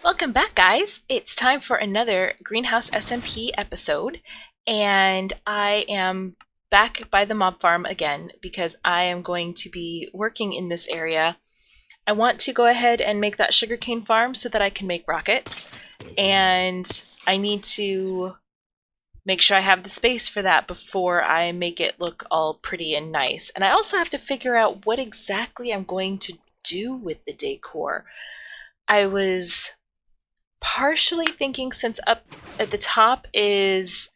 Welcome back, guys. It's time for another Greenhouse SMP episode, and I am back by the mob farm again because I am going to be working in this area. I want to go ahead and make that sugarcane farm so that I can make rockets, and I need to make sure I have the space for that before I make it look all pretty and nice. And I also have to figure out what exactly I'm going to do with the decor. I was partially thinking, since up at the top is,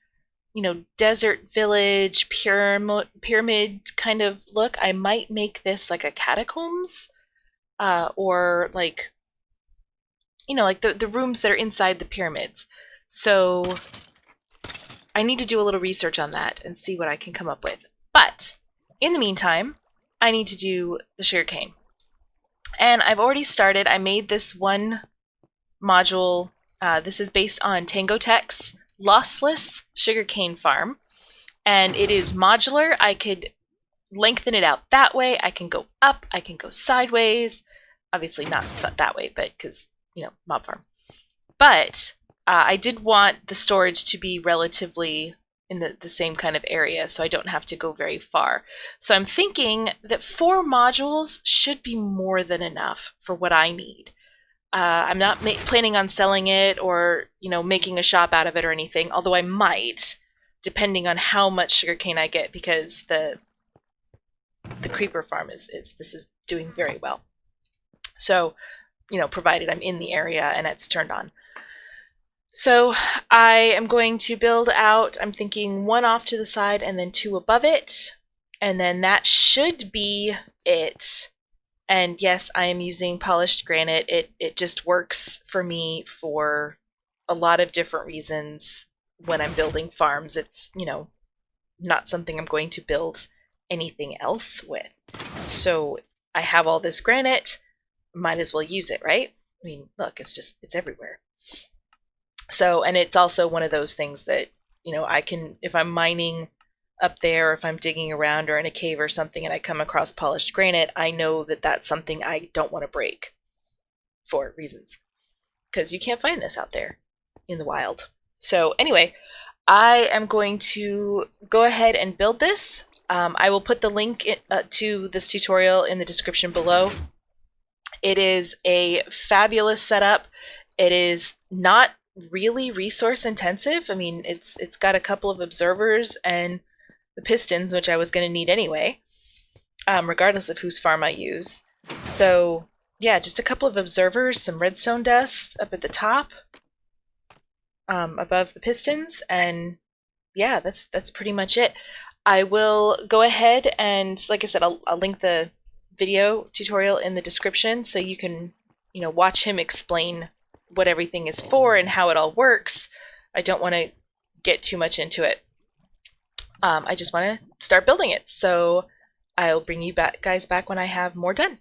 desert village, pyramid kind of look, I might make this like a catacombs, or like the rooms that are inside the pyramids. So I need to do a little research on that and see what I can come up with. But in the meantime, I need to do the sugarcane. And I've already started. I made this one module. This is based on Tango Tech's lossless sugarcane farm, and it is modular. I could lengthen it out that way. I can go up. I can go sideways. Obviously not that way, but because mob farm. But I did want the storage to be relatively in the same kind of area, so I don't have to go very far. So I'm thinking that 4 modules should be more than enough for what I need. I'm not planning on selling it or, making a shop out of it or anything, although I might, depending on how much sugarcane I get, because the creeper farm is doing very well. So, provided I'm in the area and it's turned on. So I am going to build out, I'm thinking 1 off to the side and then 2 above it, and then that should be it. And yes, I am using polished granite. It just works for me for a lot of different reasons when I'm building farms. It's, not something I'm going to build anything else with. So I have all this granite, might as well use it, right? I mean, look, it's everywhere. So, and it's also one of those things that, I can, if I'm mining up there, or if I'm digging around or in a cave or something and I come across polished granite, I know that that's something I don't want to break for reasons, because you can't find this out there in the wild. So anyway, I am going to go ahead and build this. I will put the link to this tutorial in the description below. It is a fabulous setup. It is not really resource intensive. I mean, it's got a couple of observers and the pistons, which I was going to need anyway, regardless of whose farm I use. So yeah, just a couple of observers, some redstone dust up at the top, above the pistons, and yeah, that's pretty much it. I will go ahead and, like I said, I'll link the video tutorial in the description so you can watch him explain what everything is for and how it all works. I don't want to get too much into it. I just want to start building it, so I'll bring you guys back when I have more done.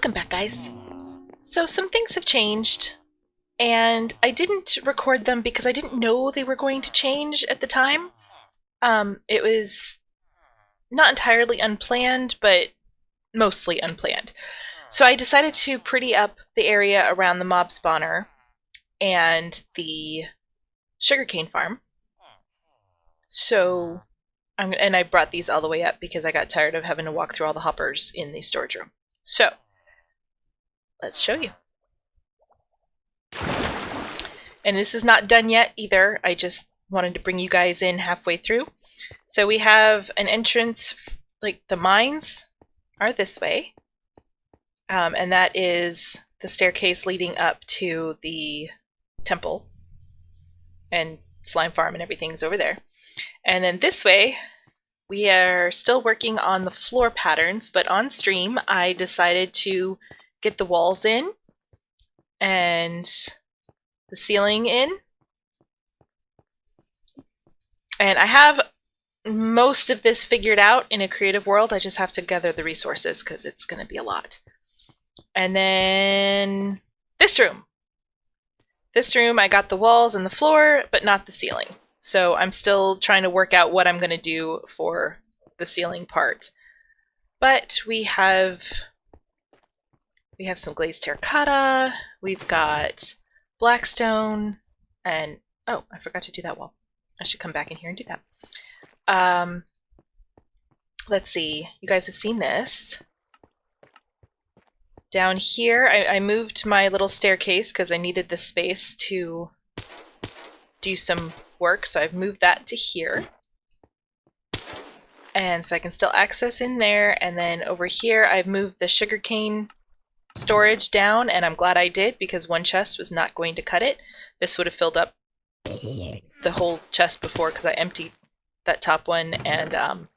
Welcome back, guys. So some things have changed, and I didn't record them because I didn't know they were going to change at the time. It was not entirely unplanned, but mostly unplanned. So I decided to pretty up the area around the mob spawner and the sugarcane farm. So, and I brought these all the way up because I got tired of having to walk through all the hoppers in the storage room. So, let's show you. And this is not done yet either. I just wanted to bring you guys in halfway through. So we have an entrance, like the mines are this way. And that is the staircase leading up to the temple. And slime farm and everything's over there. And then this way, we are still working on the floor patterns, but on stream, I decided to get the walls in and the ceiling in. And I have most of this figured out in a creative world. I just have to gather the resources because it's going to be a lot. And then this room. This room, I got the walls and the floor, but not the ceiling. So I'm still trying to work out what I'm going to do for the ceiling part. But we have some glazed terracotta, we've got blackstone, and oh, I forgot to do that wall. I should come back in here and do that. Let's see, you guys have seen this. Down here, I moved my little staircase because I needed the space to do some work, so I've moved that to here. And so I can still access in there, and then over here I've moved the sugarcane storage down, and I'm glad I did because one chest was not going to cut it. This would have filled up the whole chest before because I emptied that top one, and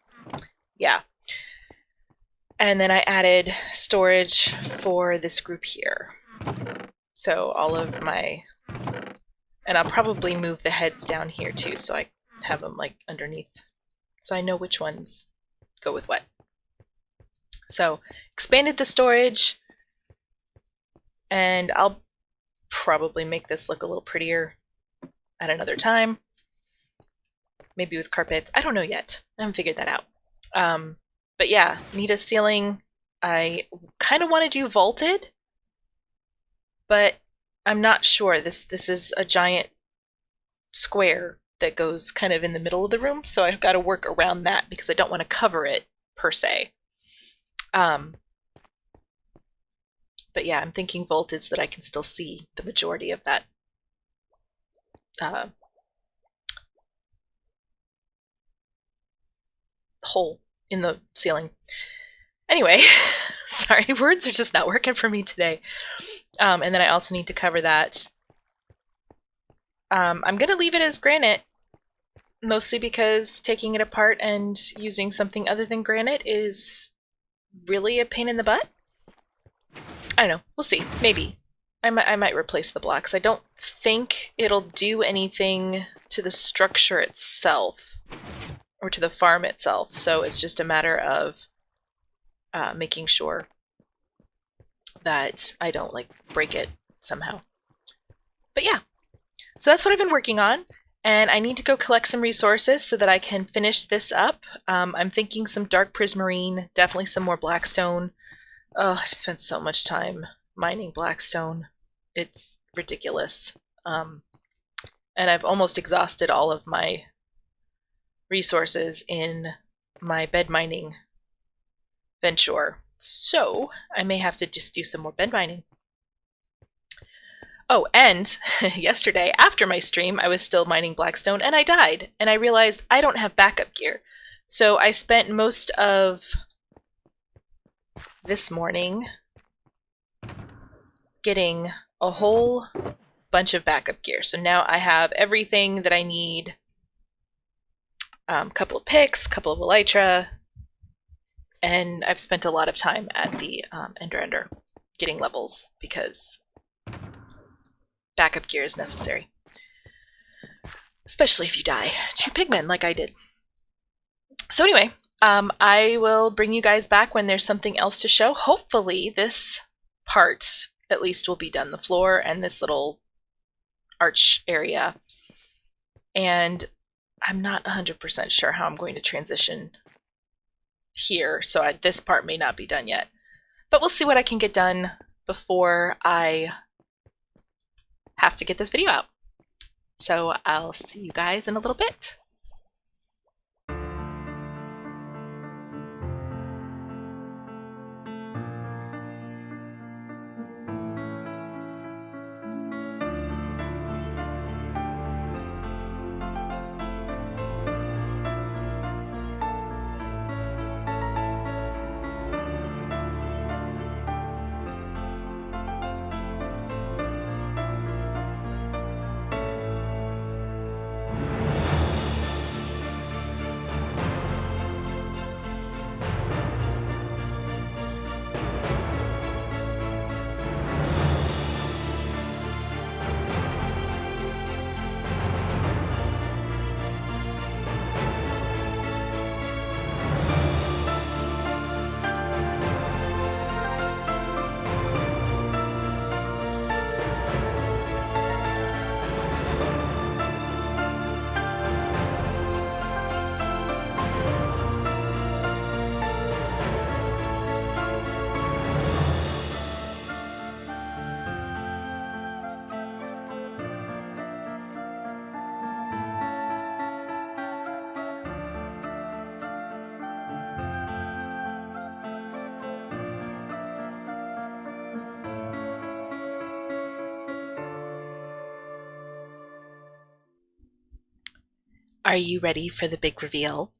yeah. And then I added storage for this group here. So all of my... And I'll probably move the heads down here too, so I have them like underneath. So I know which ones go with what. So expanded the storage, and I'll probably make this look a little prettier at another time. Maybe with carpets. I don't know yet. I haven't figured that out. But yeah, need a ceiling. I kind of want to do vaulted, but I'm not sure. This is a giant square that goes kind of in the middle of the room, so I've got to work around that because I don't want to cover it per se. But yeah, I'm thinking vaulted so that I can still see the majority of that hole in the ceiling. Anyway, sorry, words are just not working for me today. And then I also need to cover that. I'm going to leave it as granite, mostly because taking it apart and using something other than granite is really a pain in the butt. I don't know. We'll see. Maybe. I might replace the blocks. I don't think it'll do anything to the structure itself or to the farm itself, so it's just a matter of making sure that I don't like break it somehow. But yeah, so that's what I've been working on, and I need to go collect some resources so that I can finish this up. I'm thinking some dark prismarine, definitely some more blackstone. Oh, I've spent so much time mining blackstone. It's ridiculous. And I've almost exhausted all of my resources in my bed mining venture. So I may have to just do some more bed mining. Oh, and yesterday after my stream, I was still mining blackstone and I died. And I realized I don't have backup gear. So I spent most of this morning getting a whole bunch of backup gear. So now I have everything that I need. Couple of picks, couple of elytra, and I've spent a lot of time at the Ender getting levels because backup gear is necessary. Especially if you die to pigmen like I did. So anyway, I will bring you guys back when there's something else to show. Hopefully this part at least will be done, the floor and this little arch area. And I'm not 100% sure how I'm going to transition here, so this part may not be done yet. But we'll see what I can get done before I have to get this video out. So I'll see you guys in a little bit. Are you ready for the big reveal?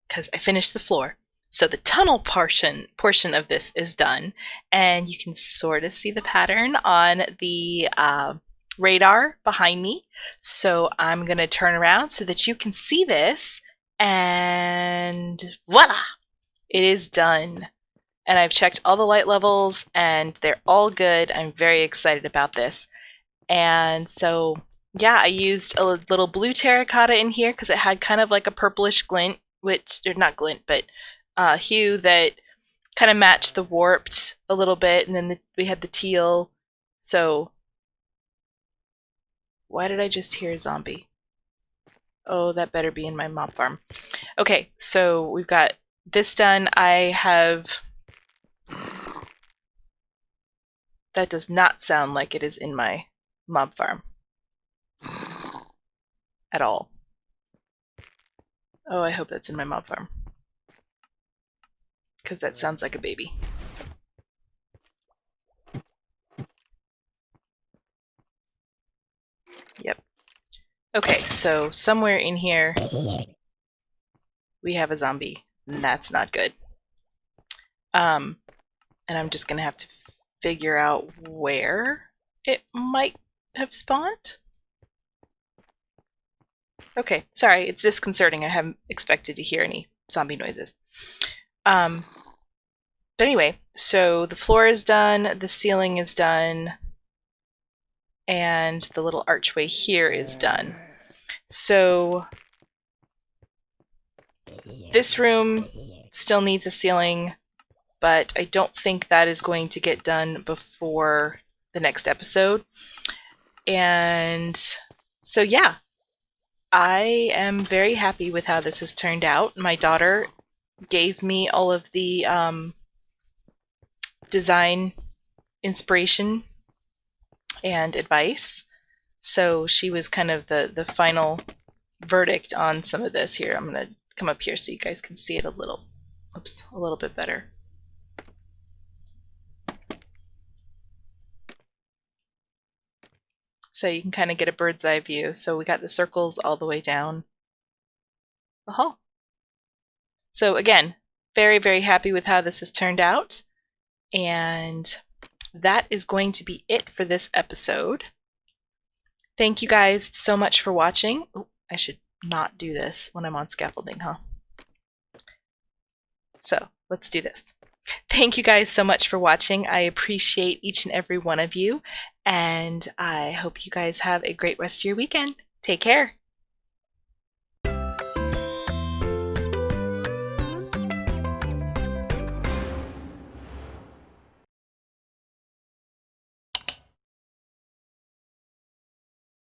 Because I finished the floor. So the tunnel portion of this is done, and you can sort of see the pattern on the radar behind me. So I'm going to turn around so that you can see this, and voila! It is done. And I've checked all the light levels, and they're all good. I'm very excited about this. And so yeah, I used a little blue terracotta in here because it had kind of like a purplish glint, which, or not glint, but hue that kind of matched the warped a little bit, and then we had the teal. So, why did I just hear a zombie? Oh, that better be in my mob farm. Okay, so we've got this done. I have... That does not sound like it is in my mob farm. At all. Oh, I hope that's in my mob farm. Because that sounds like a baby. Yep. Okay, so somewhere in here we have a zombie. And that's not good. And I'm just gonna have to figure out where it might have spawned. Okay, sorry, it's disconcerting. I haven't expected to hear any zombie noises. But anyway, so the floor is done, the ceiling is done, and the little archway here is done. So this room still needs a ceiling, but I don't think that is going to get done before the next episode. And so yeah, I am very happy with how this has turned out. My daughter gave me all of the design inspiration and advice, so she was kind of the final verdict on some of this. Here, I'm gonna come up here so you guys can see it a little bit better. So you can kind of get a bird's eye view. So we got the circles all the way down the hall. So again, very, very happy with how this has turned out. And that is going to be it for this episode. Thank you guys so much for watching. Oh, I should not do this when I'm on scaffolding, huh? So let's do this. Thank you guys so much for watching. I appreciate each and every one of you, and I hope you guys have a great rest of your weekend. Take care.